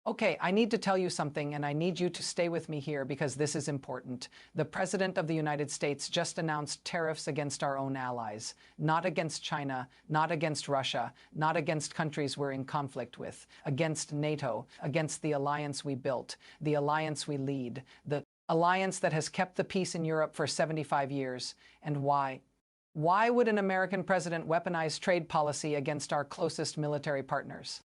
Okay, I need to tell you something, and I need you to stay with me here because this is important. The President of the United States just announced tariffs against our own allies, not against China, not against Russia, not against countries we're in conflict with, against NATO, against the alliance we built, the alliance we lead, the alliance that has kept the peace in Europe for 75 years. And why? Why would an American president weaponize trade policy against our closest military partners?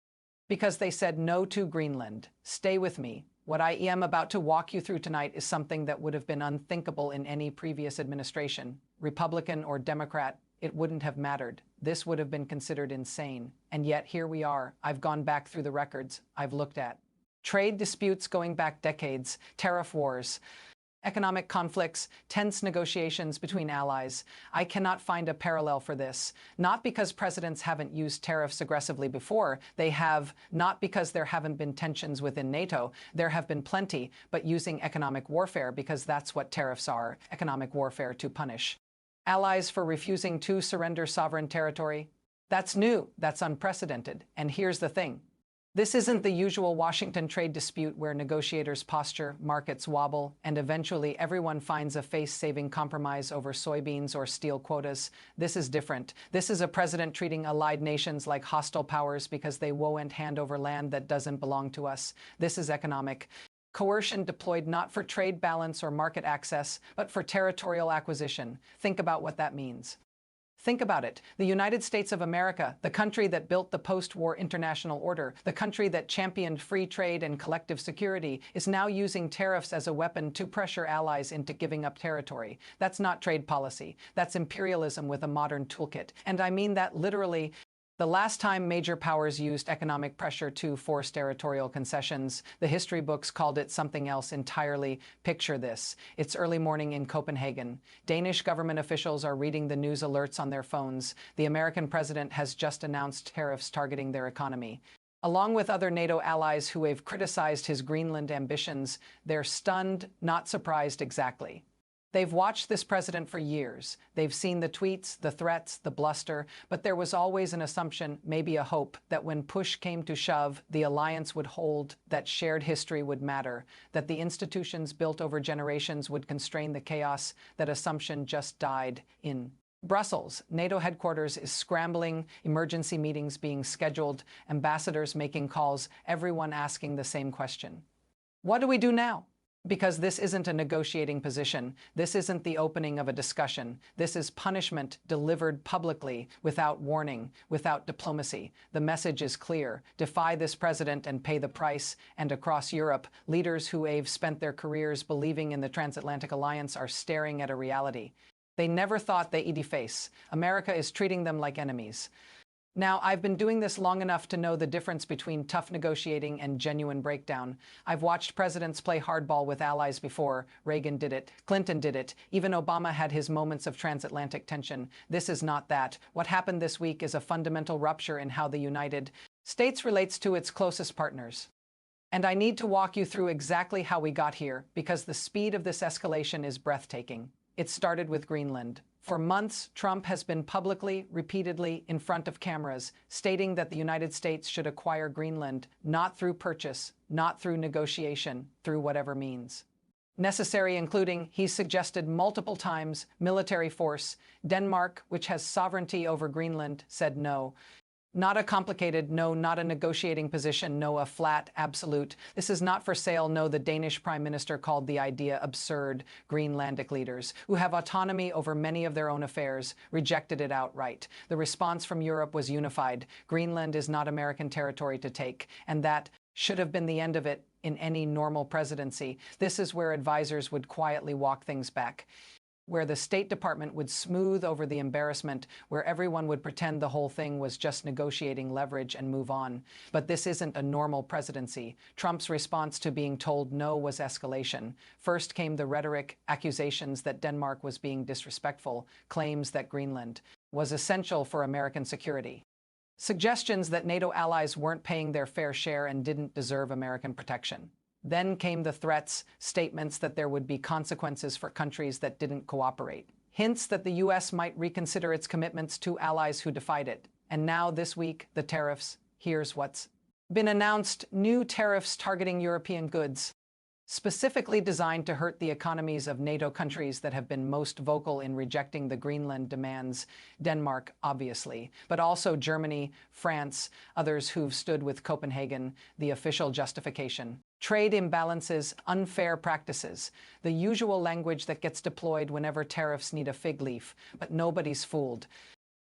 Because they said no to Greenland. Stay with me. What I am about to walk you through tonight is something that would have been unthinkable in any previous administration. Republican or Democrat, it wouldn't have mattered. This would have been considered insane. And yet here we are. I've gone back through the records I've looked at. Trade disputes going back decades, tariff wars, economic conflicts, tense negotiations between allies. I cannot find a parallel for this. Not because presidents haven't used tariffs aggressively before. They have. Not because there haven't been tensions within NATO. There have been plenty, but using economic warfare because that's what tariffs are, economic warfare to punish allies for refusing to surrender sovereign territory. That's new. That's unprecedented. And here's the thing. This isn't the usual Washington trade dispute where negotiators posture, markets wobble, and eventually everyone finds a face-saving compromise over soybeans or steel quotas. This is different. This is a president treating allied nations like hostile powers because they won't hand over land that doesn't belong to us. This is economic coercion deployed not for trade balance or market access, but for territorial acquisition. Think about what that means. Think about it. The United States of America, the country that built the post-war international order, the country that championed free trade and collective security, is now using tariffs as a weapon to pressure allies into giving up territory. That's not trade policy. That's imperialism with a modern toolkit. And I mean that literally. The last time major powers used economic pressure to force territorial concessions, the history books called it something else entirely. Picture this. It's early morning in Copenhagen. Danish government officials are reading the news alerts on their phones. The American president has just announced tariffs targeting their economy. Along with other NATO allies who have criticized his Greenland ambitions, they're stunned, not surprised exactly. They've watched this president for years. They've seen the tweets, the threats, the bluster, but there was always an assumption, maybe a hope, that when push came to shove, the alliance would hold, that shared history would matter, that the institutions built over generations would constrain the chaos. That assumption just died in Brussels. NATO headquarters is scrambling, emergency meetings being scheduled, ambassadors making calls, everyone asking the same question. What do we do now? Because this isn't a negotiating position. This isn't the opening of a discussion. This is punishment delivered publicly, without warning, without diplomacy. The message is clear. Defy this president and pay the price. And across Europe, leaders who have spent their careers believing in the transatlantic alliance are staring at a reality they never thought they'd face. America is treating them like enemies. Now, I've been doing this long enough to know the difference between tough negotiating and genuine breakdown. I've watched presidents play hardball with allies before. Reagan did it. Clinton did it. Even Obama had his moments of transatlantic tension. This is not that. What happened this week is a fundamental rupture in how the United States relates to its closest partners. And I need to walk you through exactly how we got here, because the speed of this escalation is breathtaking. It started with Greenland. For months, Trump has been publicly, repeatedly, in front of cameras, stating that the United States should acquire Greenland, not through purchase, not through negotiation, through whatever means necessary, including, he's suggested multiple times, military force. Denmark, which has sovereignty over Greenland, said no. Not a complicated no, not a negotiating position, no, a flat, absolute. This is not for sale, no, the Danish Prime Minister called the idea absurd. Greenlandic leaders, who have autonomy over many of their own affairs, rejected it outright. The response from Europe was unified. Greenland is not American territory to take, and that should have been the end of it in any normal presidency. This is where advisors would quietly walk things back, where the State Department would smooth over the embarrassment, where everyone would pretend the whole thing was just negotiating leverage and move on. But this isn't a normal presidency. Trump's response to being told no was escalation. First came the rhetoric, accusations that Denmark was being disrespectful, claims that Greenland was essential for American security, suggestions that NATO allies weren't paying their fair share and didn't deserve American protection. Then came the threats, statements that there would be consequences for countries that didn't cooperate, hints that the U.S. might reconsider its commitments to allies who defied it. And now, this week, the tariffs. Here's what's been announced new tariffs targeting European goods, specifically designed to hurt the economies of NATO countries that have been most vocal in rejecting the Greenland demands. Denmark, obviously, but also Germany, France, others who've stood with Copenhagen, the official justification. Trade imbalances, unfair practices, the usual language that gets deployed whenever tariffs need a fig leaf, but nobody's fooled.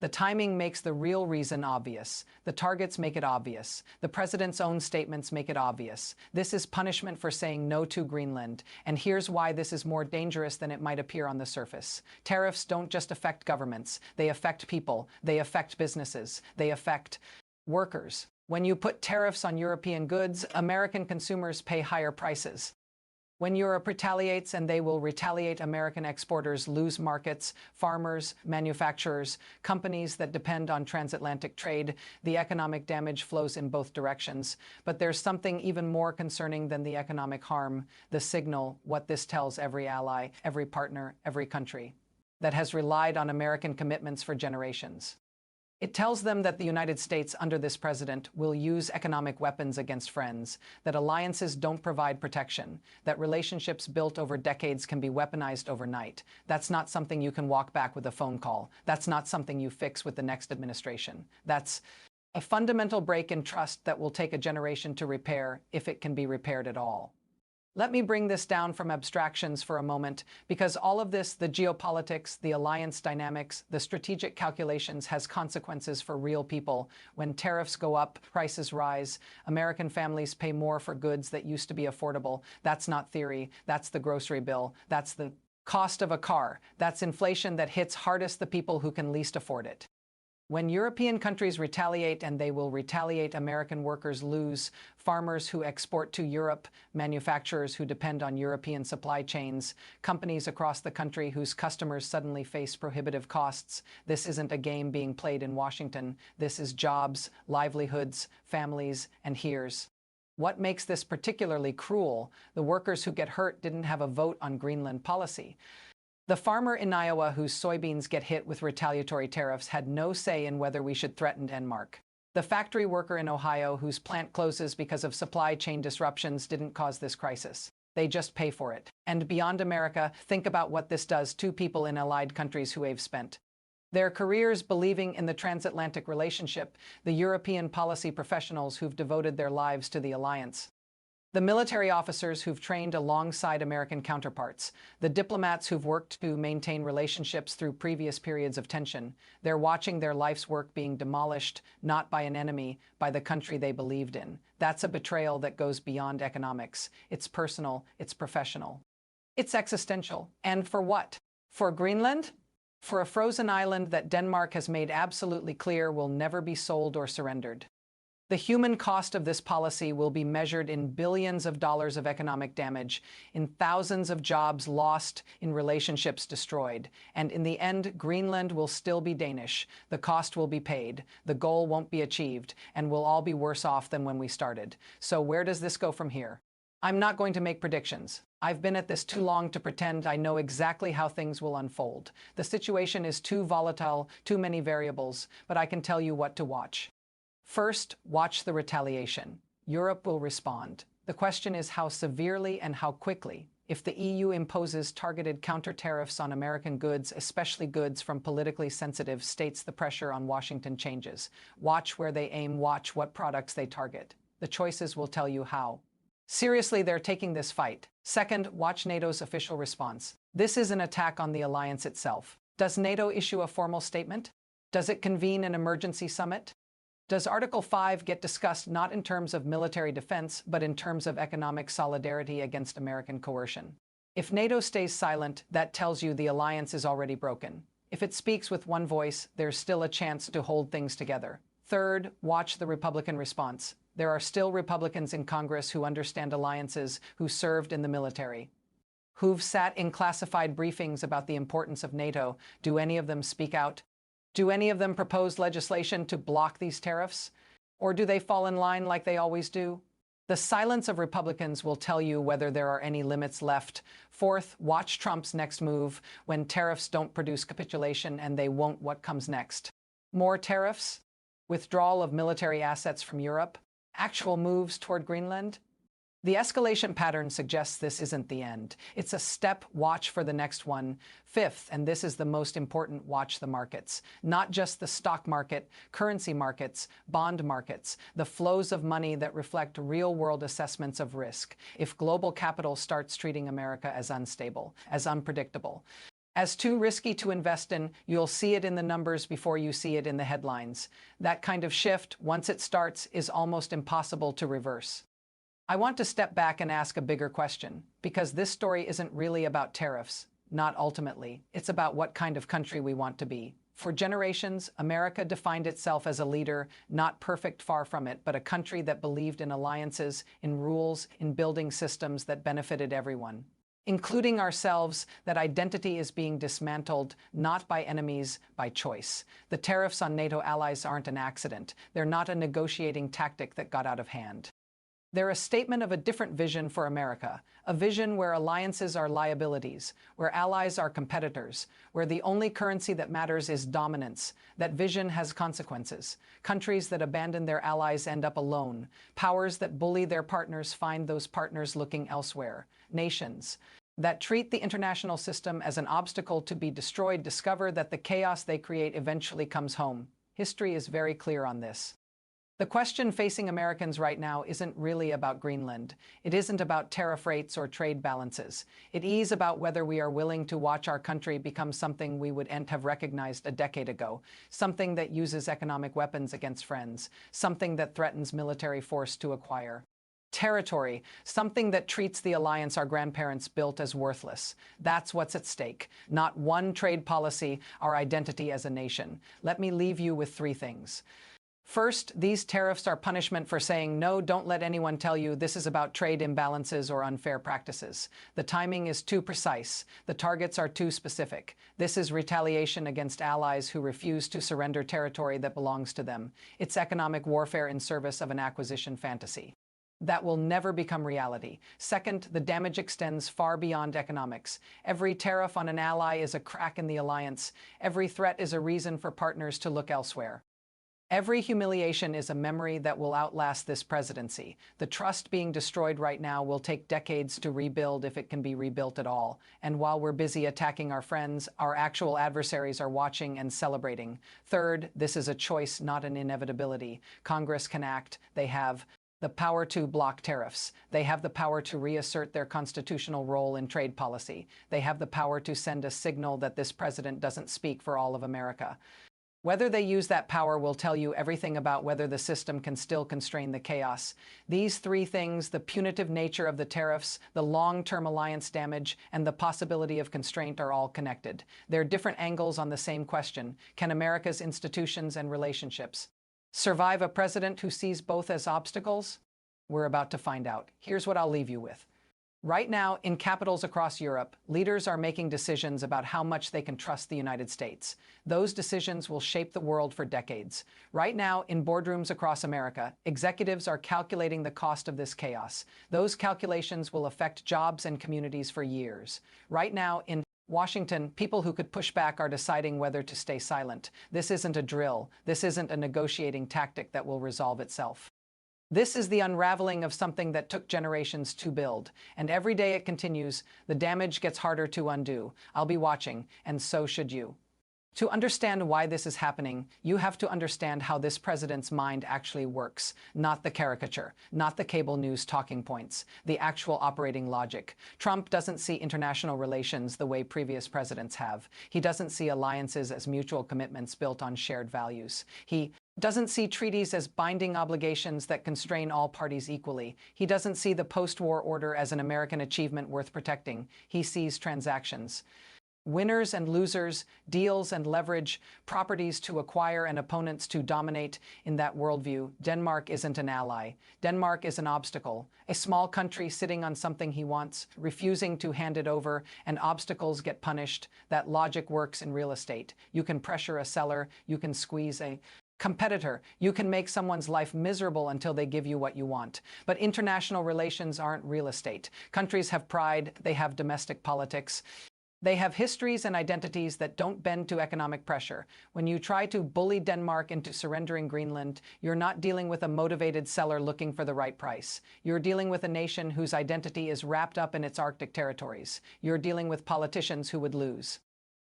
The timing makes the real reason obvious. The targets make it obvious. The president's own statements make it obvious. This is punishment for saying no to Greenland. And here's why this is more dangerous than it might appear on the surface. Tariffs don't just affect governments. They affect people. They affect businesses. They affect workers. When you put tariffs on European goods, American consumers pay higher prices. When Europe retaliates, and they will retaliate, American exporters lose markets, farmers, manufacturers, companies that depend on transatlantic trade. The economic damage flows in both directions. But there's something even more concerning than the economic harm, the signal, what this tells every ally, every partner, every country that has relied on American commitments for generations. It tells them that the United States, under this president, will use economic weapons against friends, that alliances don't provide protection, that relationships built over decades can be weaponized overnight. That's not something you can walk back with a phone call. That's not something you fix with the next administration. That's a fundamental break in trust that will take a generation to repair, if it can be repaired at all. Let me bring this down from abstractions for a moment, because all of this, the geopolitics, the alliance dynamics, the strategic calculations, has consequences for real people. When tariffs go up, prices rise, American families pay more for goods that used to be affordable. That's not theory. That's the grocery bill. That's the cost of a car. That's inflation that hits hardest the people who can least afford it. When European countries retaliate, and they will retaliate, American workers lose, farmers who export to Europe, manufacturers who depend on European supply chains, companies across the country whose customers suddenly face prohibitive costs. This isn't a game being played in Washington. This is jobs, livelihoods, families, and here's what makes this particularly cruel. The workers who get hurt didn't have a vote on Greenland policy. The farmer in Iowa whose soybeans get hit with retaliatory tariffs had no say in whether we should threaten Denmark. The factory worker in Ohio whose plant closes because of supply chain disruptions didn't cause this crisis. They just pay for it. And beyond America, think about what this does to people in allied countries who have spent their careers believing in the transatlantic relationship, the European policy professionals who've devoted their lives to the alliance, the military officers who've trained alongside American counterparts, the diplomats who've worked to maintain relationships through previous periods of tension. They're watching their life's work being demolished, not by an enemy, by the country they believed in. That's a betrayal that goes beyond economics. It's personal, it's professional, it's existential. And for what? For Greenland? For a frozen island that Denmark has made absolutely clear will never be sold or surrendered. The human cost of this policy will be measured in billions of dollars of economic damage, in thousands of jobs lost, in relationships destroyed. And in the end, Greenland will still be Danish. The cost will be paid. The goal won't be achieved, and we'll all be worse off than when we started. So where does this go from here? I'm not going to make predictions. I've been at this too long to pretend I know exactly how things will unfold. The situation is too volatile, too many variables, but I can tell you what to watch. First, watch the retaliation. Europe will respond. The question is how severely and how quickly. If the EU imposes targeted counter-tariffs on American goods, especially goods from politically sensitive states, the pressure on Washington changes. Watch where they aim, watch what products they target. The choices will tell you how seriously they're taking this fight. Second, watch NATO's official response. This is an attack on the alliance itself. Does NATO issue a formal statement? Does it convene an emergency summit? Does Article 5 get discussed not in terms of military defense, but in terms of economic solidarity against American coercion? If NATO stays silent, that tells you the alliance is already broken. If it speaks with one voice, there's still a chance to hold things together. Third, watch the Republican response. There are still Republicans in Congress who understand alliances, who served in the military, who've sat in classified briefings about the importance of NATO. Do any of them speak out? Do any of them propose legislation to block these tariffs? Or do they fall in line like they always do? The silence of Republicans will tell you whether there are any limits left. Fourth, watch Trump's next move. When tariffs don't produce capitulation, and they won't, what comes next? More tariffs? Withdrawal of military assets from Europe? actual moves toward Greenland? The escalation pattern suggests this isn't the end. It's a step. Watch for the next one. Fifth, and this is the most important, watch the markets. Not just the stock market, currency markets, bond markets, the flows of money that reflect real-world assessments of risk. If global capital starts treating America as unstable, as unpredictable, as too risky to invest in, you'll see it in the numbers before you see it in the headlines. That kind of shift, once it starts, is almost impossible to reverse. I want to step back and ask a bigger question, because this story isn't really about tariffs, not ultimately. It's about what kind of country we want to be. For generations, America defined itself as a leader, not perfect, far from it, but a country that believed in alliances, in rules, in building systems that benefited everyone, including ourselves. That identity is being dismantled, not by enemies, by choice. The tariffs on NATO allies aren't an accident. They're not a negotiating tactic that got out of hand. They're a statement of a different vision for America, a vision where alliances are liabilities, where allies are competitors, where the only currency that matters is dominance. That vision has consequences. Countries that abandon their allies end up alone. Powers that bully their partners find those partners looking elsewhere. Nations that treat the international system as an obstacle to be destroyed discover that the chaos they create eventually comes home. History is very clear on this. The question facing Americans right now isn't really about Greenland. It isn't about tariff rates or trade balances. It is about whether we are willing to watch our country become something we wouldn't have recognized a decade ago, something that uses economic weapons against friends, something that threatens military force to acquire territory, something that treats the alliance our grandparents built as worthless. That's what's at stake. Not one trade policy, our identity as a nation. Let me leave you with three things. First, these tariffs are punishment for saying, no, don't let anyone tell you this is about trade imbalances or unfair practices. The timing is too precise. The targets are too specific. This is retaliation against allies who refuse to surrender territory that belongs to them. It's economic warfare in service of an acquisition fantasy that will never become reality. Second, the damage extends far beyond economics. Every tariff on an ally is a crack in the alliance. Every threat is a reason for partners to look elsewhere. Every humiliation is a memory that will outlast this presidency. The trust being destroyed right now will take decades to rebuild, if it can be rebuilt at all. And while we're busy attacking our friends, our actual adversaries are watching and celebrating. Third, this is a choice, not an inevitability. Congress can act. They have the power to block tariffs. They have the power to reassert their constitutional role in trade policy. They have the power to send a signal that this president doesn't speak for all of America. Whether they use that power will tell you everything about whether the system can still constrain the chaos. These three things, the punitive nature of the tariffs, the long-term alliance damage, and the possibility of constraint, are all connected. They're different angles on the same question. Can America's institutions and relationships survive a president who sees both as obstacles? We're about to find out. Here's what I'll leave you with. Right now, in capitals across Europe, leaders are making decisions about how much they can trust the United States. Those decisions will shape the world for decades. Right now, in boardrooms across America, executives are calculating the cost of this chaos. Those calculations will affect jobs and communities for years. Right now, in Washington, people who could push back are deciding whether to stay silent. This isn't a drill. This isn't a negotiating tactic that will resolve itself. This is the unraveling of something that took generations to build, and every day it continues, the damage gets harder to undo. I'll be watching, and so should you. To understand why this is happening, you have to understand how this president's mind actually works, not the caricature, not the cable news talking points, the actual operating logic. Trump doesn't see international relations the way previous presidents have. He doesn't see alliances as mutual commitments built on shared values. He doesn't see treaties as binding obligations that constrain all parties equally. He doesn't see the post-war order as an American achievement worth protecting. He sees transactions. Winners and losers, deals and leverage, properties to acquire and opponents to dominate. In that worldview, Denmark isn't an ally. Denmark is an obstacle, a small country sitting on something he wants, refusing to hand it over, and obstacles get punished. That logic works in real estate. You can pressure a seller, you can squeeze a competitor. You can make someone's life miserable until they give you what you want. But international relations aren't real estate. Countries have pride, they have domestic politics. They have histories and identities that don't bend to economic pressure. When you try to bully Denmark into surrendering Greenland, you're not dealing with a motivated seller looking for the right price. You're dealing with a nation whose identity is wrapped up in its Arctic territories. You're dealing with politicians who would lose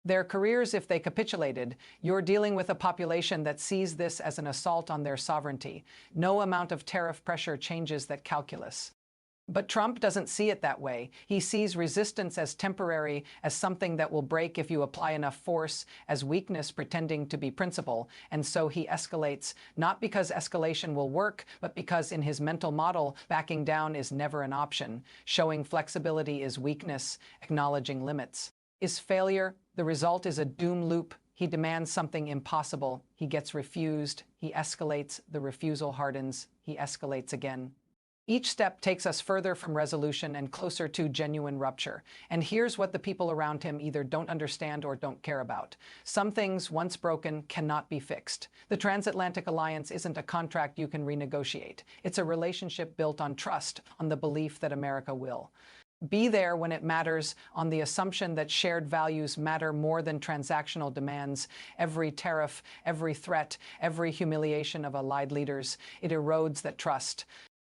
their careers if they capitulated. You're dealing with a population that sees this as an assault on their sovereignty. No amount of tariff pressure changes that calculus. But Trump doesn't see it that way. He sees resistance as temporary, as something that will break if you apply enough force, as weakness pretending to be principle, and so he escalates, not because escalation will work, but because in his mental model, backing down is never an option. Showing flexibility is weakness, acknowledging limits is failure. The result is a doom loop. He demands something impossible. He gets refused. He escalates. The refusal hardens. He escalates again. Each step takes us further from resolution and closer to genuine rupture. And here's what the people around him either don't understand or don't care about. Some things, once broken, cannot be fixed. The transatlantic alliance isn't a contract you can renegotiate. It's a relationship built on trust, on the belief that America will be there when it matters, on the assumption that shared values matter more than transactional demands. Every tariff, every threat, every humiliation of allied leaders, it erodes that trust.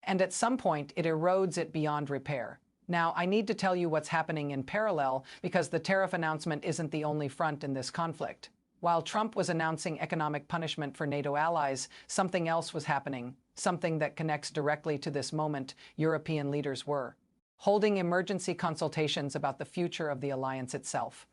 And at some point, it erodes it beyond repair. Now, I need to tell you what's happening in parallel, because the tariff announcement isn't the only front in this conflict. While Trump was announcing economic punishment for NATO allies, something else was happening, something that connects directly to this moment. European leaders were holding emergency consultations about the future of the alliance itself.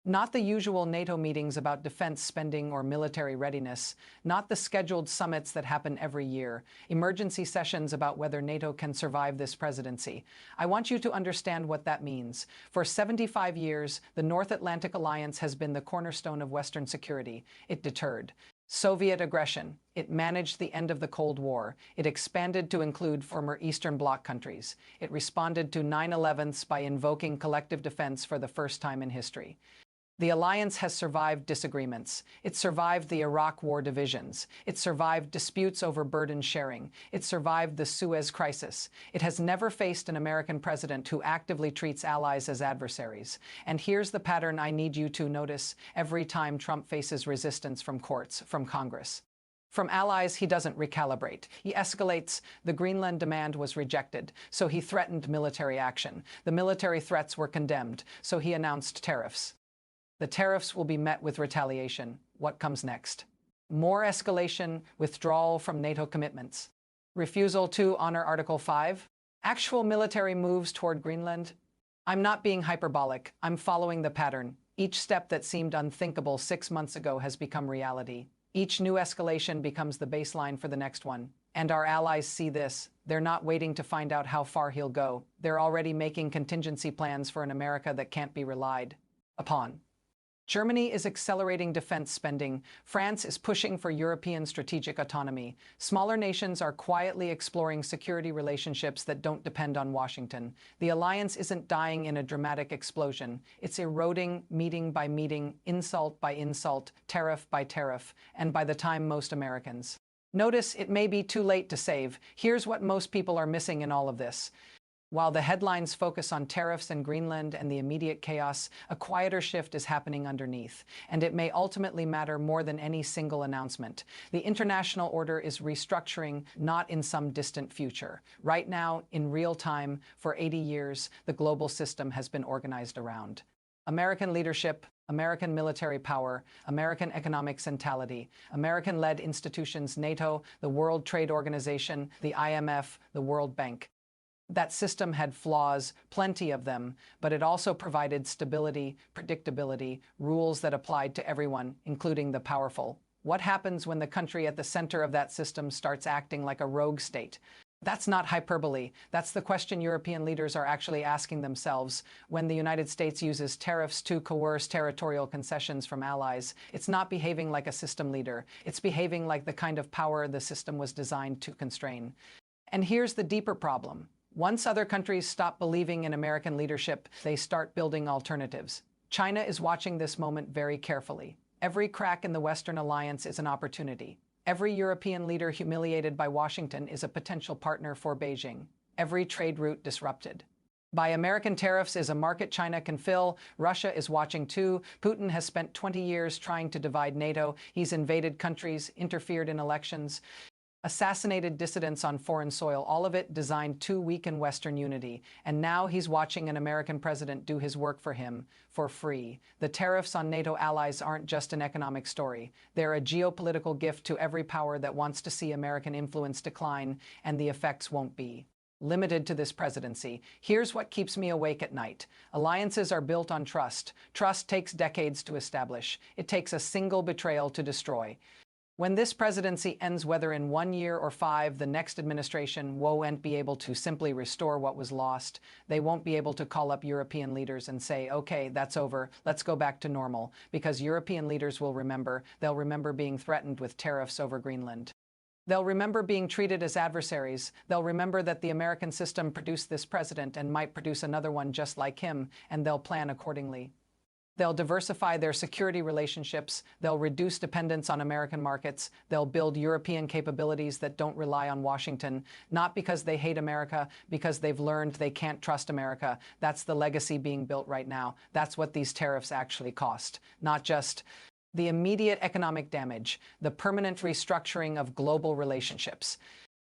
Not the usual NATO meetings about defense spending or military readiness, not the scheduled summits that happen every year, emergency sessions about whether NATO can survive this presidency. I want you to understand what that means. For 75 years, the North Atlantic Alliance has been the cornerstone of Western security. It deterred Soviet aggression. It managed the end of the Cold War. It expanded to include former Eastern Bloc countries. It responded to 9/11s by invoking collective defense for the first time in history. The alliance has survived disagreements. It survived the Iraq War divisions. It survived disputes over burden sharing. It survived the Suez Crisis. It has never faced an American president who actively treats allies as adversaries. And here's the pattern I need you to notice every time Trump faces resistance from courts, from Congress. From allies, he doesn't recalibrate. He escalates. The Greenland demand was rejected, so he threatened military action. The military threats were condemned, so he announced tariffs. The tariffs will be met with retaliation. What comes next? More escalation, withdrawal from NATO commitments. Refusal to honor Article 5. Actual military moves toward Greenland. I'm not being hyperbolic. I'm following the pattern. Each step that seemed unthinkable 6 months ago has become reality. Each new escalation becomes the baseline for the next one. And our allies see this. They're not waiting to find out how far he'll go. They're already making contingency plans for an America that can't be relied upon. Germany is accelerating defense spending. France is pushing for European strategic autonomy. Smaller nations are quietly exploring security relationships that don't depend on Washington. The alliance isn't dying in a dramatic explosion. It's eroding meeting by meeting, insult by insult, tariff by tariff, and by the time most Americans notice, it may be too late to save. Here's what most people are missing in all of this. While the headlines focus on tariffs and Greenland and the immediate chaos, a quieter shift is happening underneath, and it may ultimately matter more than any single announcement. The international order is restructuring, not in some distant future. Right now, in real time, for 80 years, the global system has been organized around American leadership, American military power, American economic centrality, American-led institutions, NATO, the World Trade Organization, the IMF, the World Bank. That system had flaws, plenty of them, but it also provided stability, predictability, rules that applied to everyone, including the powerful. What happens when the country at the center of that system starts acting like a rogue state? That's not hyperbole. That's the question European leaders are actually asking themselves. When the United States uses tariffs to coerce territorial concessions from allies, it's not behaving like a system leader. It's behaving like the kind of power the system was designed to constrain. And here's the deeper problem. Once other countries stop believing in American leadership, they start building alternatives. China is watching this moment very carefully. Every crack in the Western alliance is an opportunity. Every European leader humiliated by Washington is a potential partner for Beijing. Every trade route disrupted Buy American tariffs is a market China can fill. Russia is watching too. Putin has spent 20 years trying to divide NATO. He's invaded countries, interfered in elections, assassinated dissidents on foreign soil, all of it designed to weaken Western unity. And now he's watching an American president do his work for him for free. The tariffs on NATO allies aren't just an economic story. They're a geopolitical gift to every power that wants to see American influence decline, and the effects won't be limited to this presidency. Here's what keeps me awake at night. Alliances are built on trust. Trust takes decades to establish. It takes a single betrayal to destroy. When this presidency ends, whether in 1 year or 5, the next administration won't be able to simply restore what was lost. They won't be able to call up European leaders and say, okay, that's over, let's go back to normal, because European leaders will remember. They'll remember being threatened with tariffs over Greenland. They'll remember being treated as adversaries. They'll remember that the American system produced this president and might produce another one just like him, and they'll plan accordingly. They'll diversify their security relationships. They'll reduce dependence on American markets. They'll build European capabilities that don't rely on Washington, not because they hate America, because they've learned they can't trust America. That's the legacy being built right now. That's what these tariffs actually cost, not just the immediate economic damage, the permanent restructuring of global relationships.